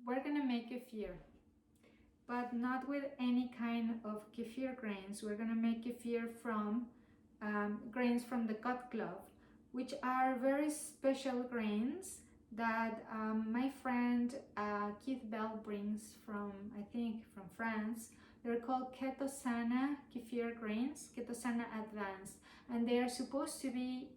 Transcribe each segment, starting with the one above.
we're gonna make kefir, but not with any kind of kefir grains. We're gonna make kefir from grains from the Cut Club, which are very special grains that my friend Keith Bell brings from, I think, from France. They're called Ketosana kefir grains, Ketosana Advanced, and they are supposed to be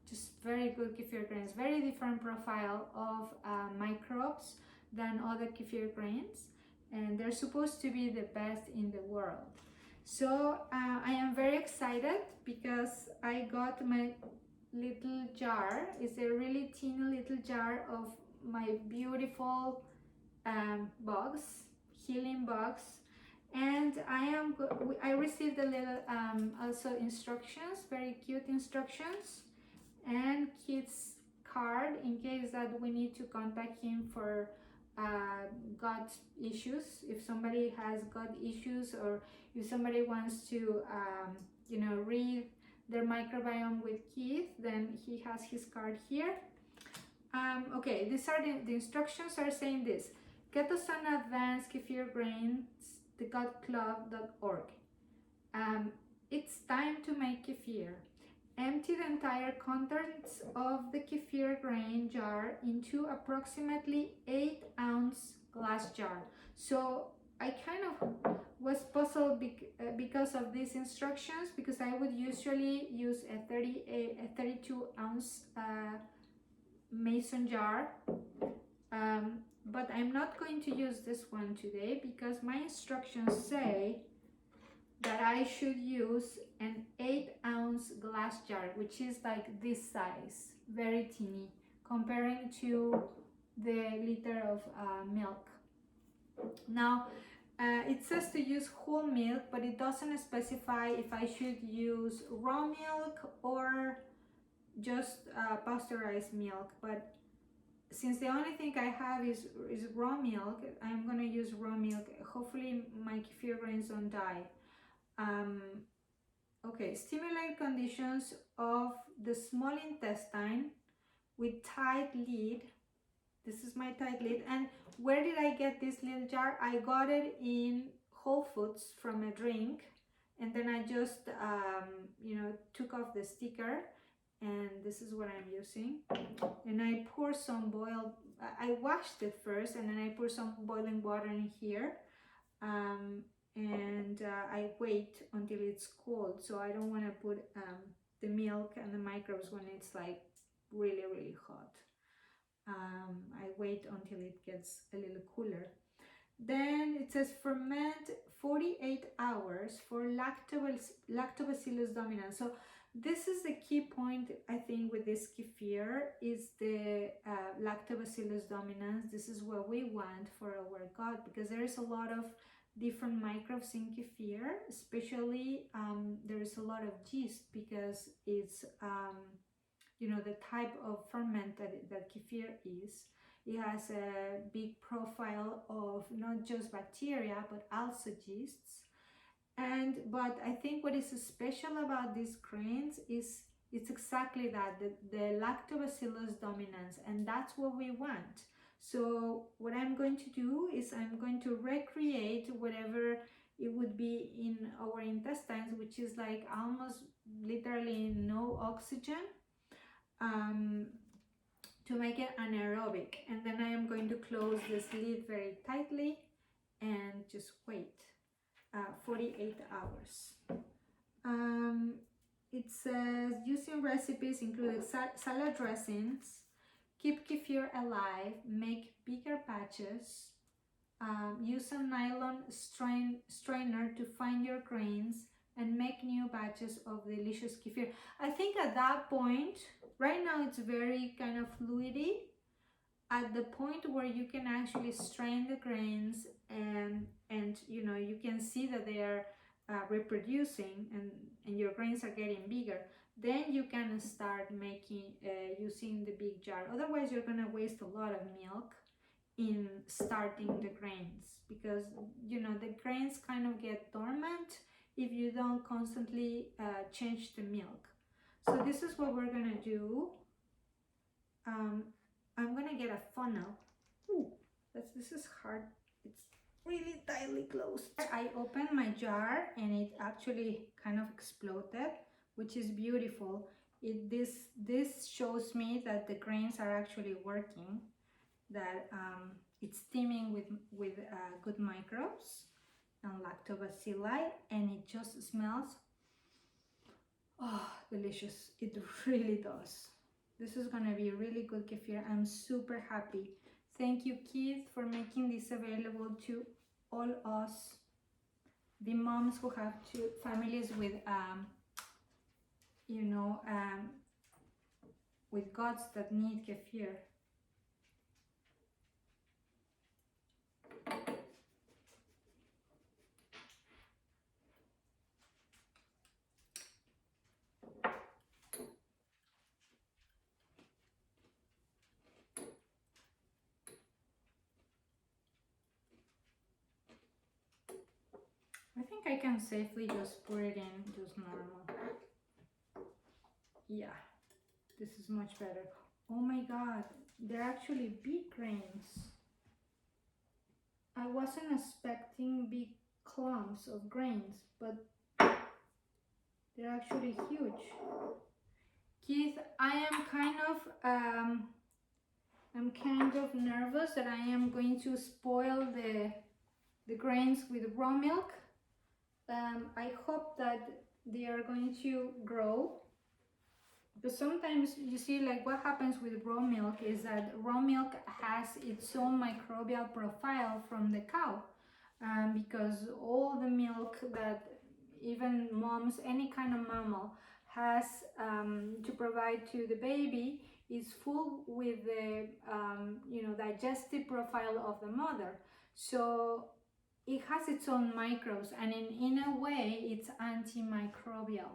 just very good kefir grains, very different profile of microbes than other kefir grains, and they're supposed to be the best in the world. So I am very excited because I got my little jar. It's a really teeny little jar of my beautiful bugs, healing bugs, and I received a little also instructions, very cute instructions, and Keith's card in case that we need to contact him for gut issues. If somebody has gut issues, or if somebody wants to read their microbiome with Keith, then he has his card here. Okay, these are the instructions are saying this: Ketosana Advanced Kefir Grains, thegutclub.org. It's time to make kefir. Empty the entire contents of the kefir grain jar into approximately 8-ounce glass jar. So I kind of was puzzled because of these instructions, because I would usually use a 32-ounce mason jar, but I'm not going to use this one today because my instructions say that I should use an 8-ounce glass jar, which is like this size, very teeny, comparing to the liter of milk. Now, it says to use whole milk, but it doesn't specify if I should use raw milk or just pasteurized milk. But since the only thing I have is raw milk, I'm gonna use raw milk. Hopefully my kefir grains don't die. Okay, stimulate conditions of the small intestine with tight lid. This is my tight lid. And where did I get this little jar? I got it in Whole Foods from a drink, and then I just took off the sticker, and this is what I'm using. And I pour some boiled, I washed it first, and then I pour some boiling water in here. And I wait until it's cold, so I don't want to put the milk and the microbes when it's like really, really hot. I wait until it gets a little cooler. Then it says ferment 48 hours for Lactobacillus dominans. So this is the key point, I think, with this kefir is the Lactobacillus dominans. This is what we want for our gut, because there is a lot of different microbes in kefir, especially there is a lot of yeast, because it's the type of ferment that kefir is. It has a big profile of not just bacteria but also yeasts. But I think what is special about these grains is it's exactly that, the Lactobacillus dominans, and that's what we want. So what I'm going to do is I'm going to recreate whatever it would be in our intestines, which is like almost literally no oxygen, to make it anaerobic. And then I am going to close this lid very tightly and just wait 48 hours. It says using recipes including salad dressings, keep kefir alive, make bigger batches, use a nylon strainer to find your grains, and make new batches of delicious kefir. I think at that point, right now it's very kind of fluidy. At the point where you can actually strain the grains and you can see that they are reproducing and your grains are getting bigger, then you can start making using the big jar. Otherwise, you're gonna waste a lot of milk in starting the grains, because the grains kind of get dormant if you don't constantly change the milk. So this is what we're gonna do. I'm gonna get a funnel. Ooh, This is hard. It's really tightly closed. I opened my jar and it actually kind of exploded, which is beautiful. This shows me that the grains are actually working, that it's teeming with good microbes and lactobacilli, and it just smells delicious. It really does. This is gonna be a really good kefir. I'm super happy. Thank you, Keith, for making this available to all us, the moms who have families with you know, with guts that need kefir. I think I can safely just pour it in just normal. Yeah, this is much better. Oh my god, they're actually big grains. I wasn't expecting big clumps of grains, but they're actually huge. Keith, I'm kind of nervous that I am going to spoil the grains with raw milk. I hope that they are going to grow, but sometimes you see, like, what happens with raw milk is that raw milk has its own microbial profile from the cow, because all the milk that even moms, any kind of mammal, has to provide to the baby is full with the digestive profile of the mother. So it has its own microbes, and in a way it's antimicrobial,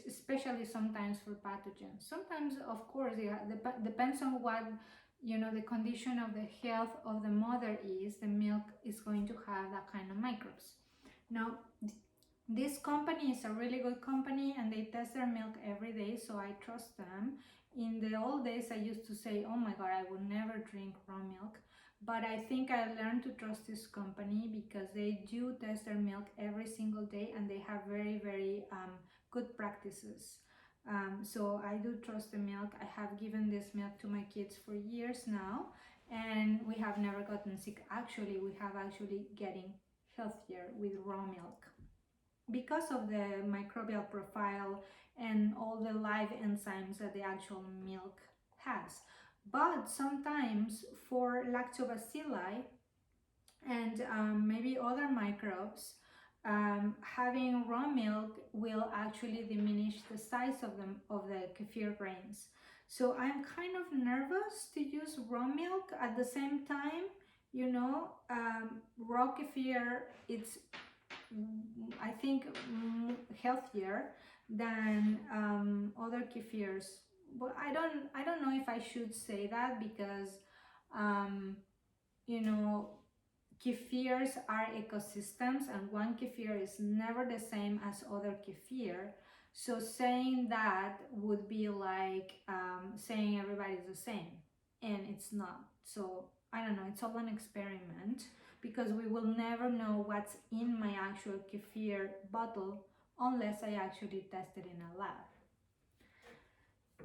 especially sometimes for pathogens. Sometimes, of course, it depends on what the condition of the health of the mother is. The milk is going to have that kind of microbes. Now, this company is a really good company and they test their milk every day, so I trust them. In the old days, I used to say, oh my god, I would never drink raw milk. But I think I learned to trust this company because they do test their milk every single day and they have very, very good practices. So I do trust the milk. I have given this milk to my kids for years now and we have never gotten sick. Actually, we have actually getting healthier with raw milk because of the microbial profile and all the live enzymes that the actual milk has. But sometimes for lactobacilli and maybe other microbes, having raw milk will actually diminish the size of the kefir grains. So I'm kind of nervous to use raw milk. At the same time, raw kefir, it's I think healthier than other kefirs. But I don't know if I should say that because you know kefirs are ecosystems and one kefir is never the same as other kefir. So saying that would be like saying everybody's the same, and it's not. So I don't know, it's all an experiment because we will never know what's in my actual kefir bottle unless I actually test it in a lab.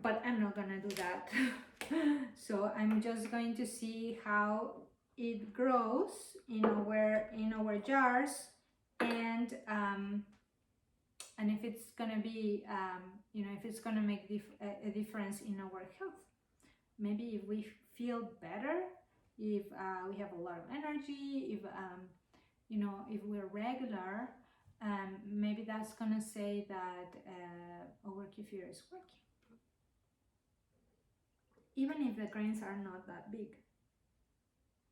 But I'm not gonna do that. So I'm just going to see how it grows in our jars, and if it's gonna be if it's gonna make a difference in our health. Maybe if we feel better, if we have a lot of energy, if if we're regular, maybe that's gonna say that our kefir is working, even if the grains are not that big.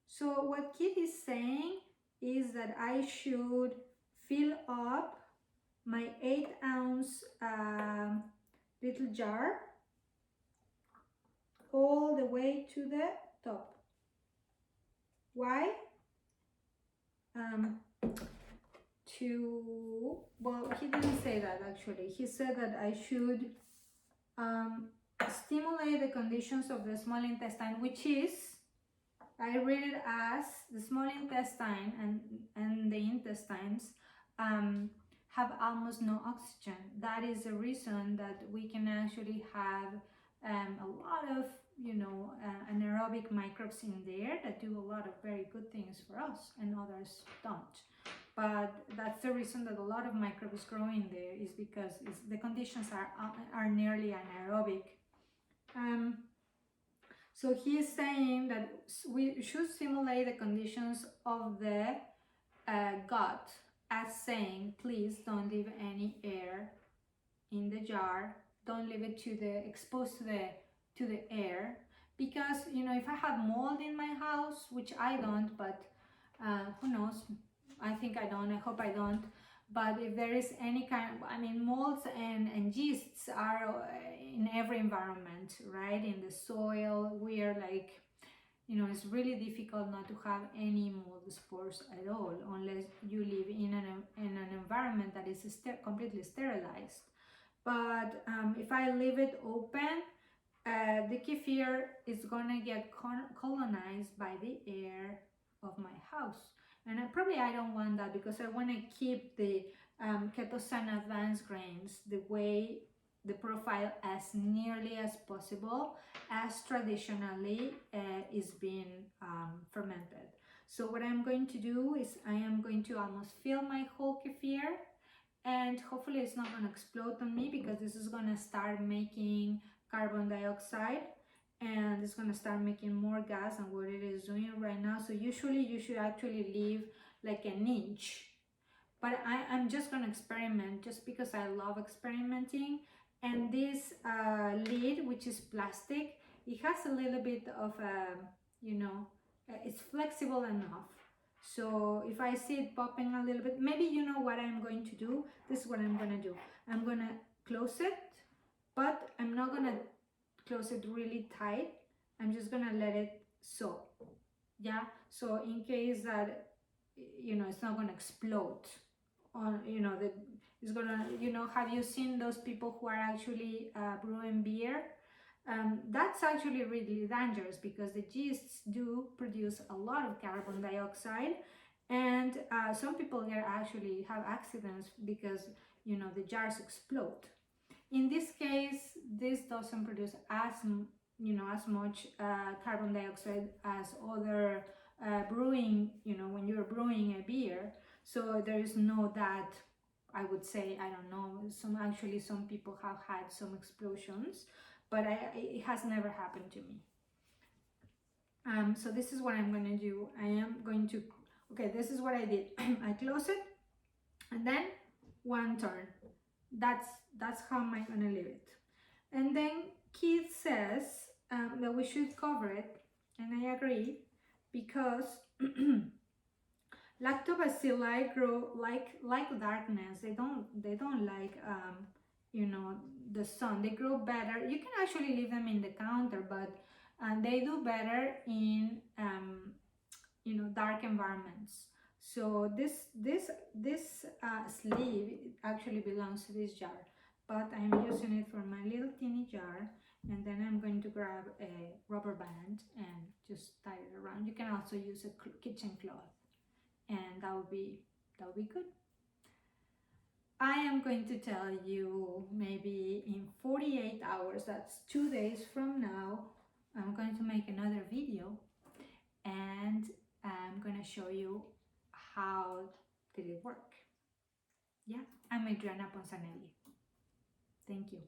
So what Keith is saying is that I should fill up my 8-ounce little jar all the way to the top. Why? Well, he didn't say that actually. He said that I should stimulate the conditions of the small intestine, which is I read it as the small intestine and the intestines have almost no oxygen. That is the reason that we can actually have a lot of, you know, anaerobic microbes in there that do a lot of very good things for us, and others don't. But that's the reason that a lot of microbes grow in there, is because the conditions are nearly anaerobic. So he is saying that we should simulate the conditions of the gut as saying, please don't leave any air in the jar, don't leave it exposed to the air, because, you know, if I have mold in my house, which I don't, but who knows, I think I don't, I hope I don't, but if there is any kind of, I mean, molds and yeasts are in every environment, right? In the soil, we are like, you know, it's really difficult not to have any mold spores at all, unless you live in an environment that is completely sterilized. But if I leave it open, the kefir is gonna get colonized by the air of my house, and I don't want that, because I want to keep the Ketosana advanced grains the way, the profile, as nearly as possible as traditionally is being fermented. So what I'm going to do is I am going to almost fill my whole kefir, and hopefully it's not going to explode on me, because this is going to start making carbon dioxide, and it's going to start making more gas than what it is doing right now. So usually you should actually leave like an inch, but I'm just going to experiment, just because I love experimenting. And this lid, which is plastic, it has a little bit of you know, it's flexible enough. So if I see it popping a little bit, maybe you know what I'm going to do. This is what I'm going to do. I'm going to close it, but I'm not going to close it really tight. I'm just going to let it soak. Yeah, so in case that, you know, it's not going to explode, or, you know, that it's going to, you know, have you seen those people who are actually brewing beer? That's actually really dangerous, because the yeasts do produce a lot of carbon dioxide, and some people actually have accidents because, you know, the jars explode. In this case, this doesn't produce as, you know, as much carbon dioxide as other brewing, you know, when you're brewing a beer. So there is no that, I would say, I don't know, some people have had some explosions, but it has never happened to me. So this is what I'm going to do. I am going to, okay, this is what I did. I close it, and then one turn. That's how am I going to leave it. And then Keith says that we should cover it, and I agree, because lactobacilli grow like darkness. They don't like you know, the sun. They grow better. You can actually leave them in the counter, but they do better in you know, dark environments. So this sleeve actually belongs to this jar, but I'm using it for my little teeny jar, and then I'm going to grab a rubber band and just tie it around. You can also use a kitchen cloth, and that would be good. I am going to tell you maybe in 48 hours, that's 2 days from now, I'm going to make another video, and I'm going to show you how did it work. Yeah, I'm Adriana Ponzanelli. Thank you.